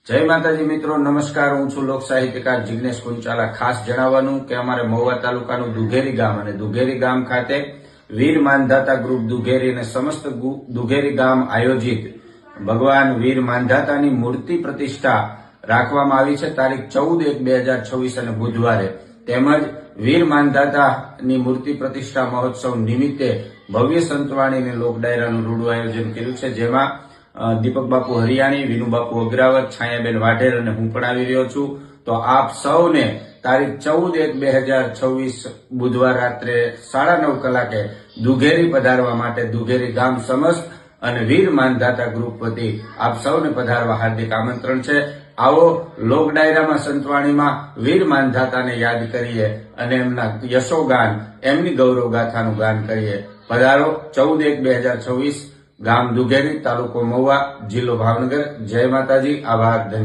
जय माताजी मित्रों, नमस्कार। हूँ छू लोक साहित्यकार जिग्नेश कुंचाला। खास जणावવાનું કે અમારે મહુવા તાલુકાનું દુઘેરી ગામ અને દુઘેરી ગામ ખાતે વીર માનધાતા ગ્રુપ દુઘેરી અને સમસ્ત દુઘેરી ગામ આયોજિત ભગવાન વીર માનધાતાની મૂર્તિ પ્રતિષ્ઠા રાખવામાં આવી છે તારીખ 14/1/2026 અને બુધવારે। તેમજ વીર માનધાતાની મૂર્તિ પ્રતિષ્ઠા મહોત્સવ નિમિત્તે ભવ્ય સંતવાણી અને લોક ડાયરાનું રૂડું આયોજન કર્યું છે, જેમાં દીપક બાપુ હરિયાણી, વિનુ બાપુ અગ્રાવત, છાયાબેન વાઢેર અને હું પણ આવી રહ્યો છું। તો આપ સૌને તારીખ 14/1/2026 બુધવાર રાત્રે 9:30 કલાકે દુઘેરી પધારવા માટે દુઘેરી ગામ સમસ્ત અને વીર માનધાતા ગ્રુપ વતી આપ સૌને પધારવા હાર્દિક આમંત્રણ છે। આવો લોક ડાયરામાં સંતવાણીમાં વીર માનધાતાને યાદ કરીએ અને એમના યશોગાન, એમની ગૌરવ ગાથાનું ગાન કરીએ। પધારો। 14/1/2026 ગામ દુઘેરી, તાલુકો મહુવા, જિલ્લો ભાવનગર। જય માતાજી, આભાર, ધન્યવાદ।